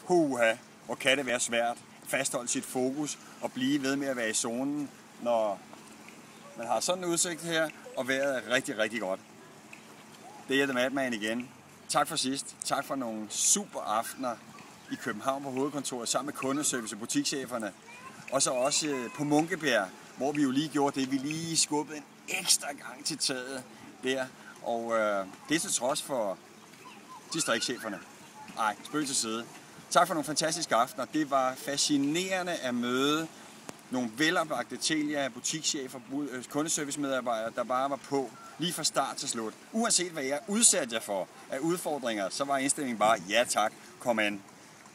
Huha, hvor kan det være svært at fastholde sit fokus og blive ved med at være i zonen, når man har sådan en udsigt her, og vejret er rigtig, rigtig godt. Det er The Madman igen. Tak for sidst. Tak for nogle super aftener i København på hovedkontoret sammen med kundeservice og butikscheferne. Og så også på Munkebjerg, hvor vi jo lige gjorde det. Vi lige skubbede en ekstra gang til taget der. Og det er til trods for distriktscheferne. Ej, spøg til side. Tak for nogle fantastiske aftener. Det var fascinerende at møde nogle velopvagte Telia, butikschefer, kundeservicemedarbejdere, der bare var på lige fra start til slut. Uanset hvad jeg udsatte jer for af udfordringer, så var indstillingen bare, ja tak, kom an.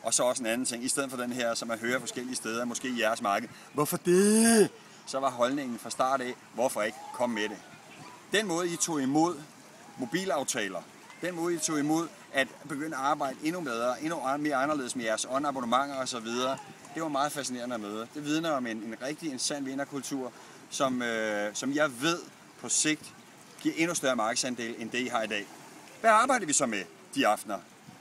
Og så også en anden ting, i stedet for den her, som man hører forskellige steder, måske i jeres marked, hvorfor det? Så var holdningen fra start af, hvorfor ikke, kom med det. Den måde, I tog imod mobilaftaler, den måde, I tog imod at begynde at arbejde endnu bedre, endnu mere anderledes med jeres abonnementer osv., det var meget fascinerende at møde. Det vidner om en sand vinderkultur, som jeg ved på sigt giver endnu større markedsandel, end det I har i dag. Hvad arbejder vi så med de aftener?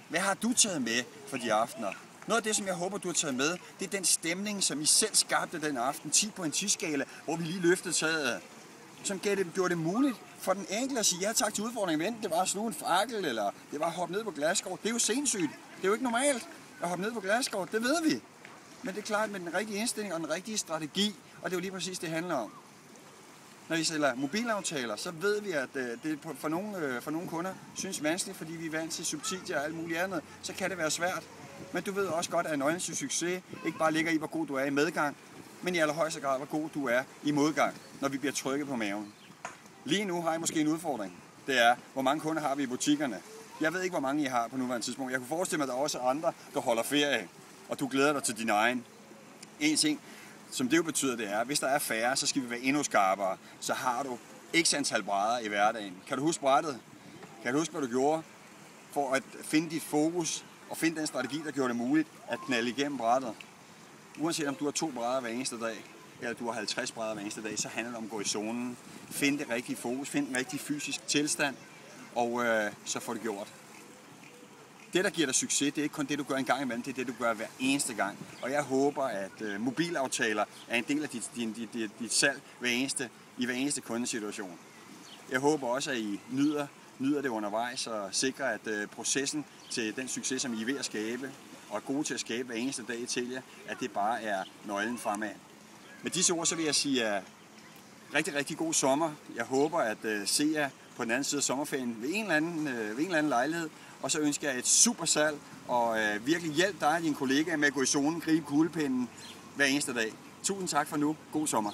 Hvad har du taget med for de aftener? Noget af det, som jeg håber, du har taget med, det er den stemning, som I selv skabte den aften, 10 på en 10-skala, hvor vi lige løftede taget, som gjorde det muligt for den enkelte at sige ja tak til udfordringen. Vent, det var at sluge en fakkel, eller det var at hoppe ned på glasskår. Det er jo sindssygt. Det er jo ikke normalt at hoppe ned på glasskår, det ved vi. Men det er klart med den rigtige indstilling og den rigtige strategi, og det er jo lige præcis det handler om. Når vi sælger mobilaftaler, så ved vi, at det for nogle kunder synes vanskeligt, fordi vi er vant til subsidier og alt muligt andet, så kan det være svært. Men du ved også godt, at nøglen til succes ikke bare ligger i, hvor god du er i medgang, men i allerhøjeste grad, hvor god du er i modgang, når vi bliver trykket på maven. Lige nu har I måske en udfordring. Det er, hvor mange kunder har vi i butikkerne. Jeg ved ikke, hvor mange I har på nuværende tidspunkt. Jeg kunne forestille mig, at der også er andre, der holder ferie, og du glæder dig til din egen. En ting, som det jo betyder, det er, at hvis der er færre, så skal vi være endnu skarpere. Så har du x antal brædder i hverdagen. Kan du huske brættet? Kan du huske, hvad du gjorde for at finde dit fokus og finde den strategi, der gjorde det muligt at knalde igennem brættet? Uanset om du har 2 brædder hver eneste dag, eller du har 50 brædder hver eneste dag, så handler det om at gå i zonen. Find det rigtige fokus, find den rigtige fysiske tilstand, og så får det gjort. Det, der giver dig succes, det er ikke kun det, du gør en gang imellem, det er det, du gør hver eneste gang. Og jeg håber, at mobilaftaler er en del af dit salg i hver eneste kundesituation. Jeg håber også, at I nyder det undervejs og sikrer, at processen til den succes, som I er ved at skabe, og er gode til at skabe hver eneste dag i Telia, at det bare er nøglen fremad. Med disse ord, så vil jeg sige rigtig, rigtig god sommer. Jeg håber at se jer på den anden side af sommerferien ved en eller anden lejlighed. Og så ønsker jeg et super salg og virkelig hjælp dig og dine kollegaer med at gå i zonen, gribe kuglepinden hver eneste dag. Tusind tak for nu. God sommer.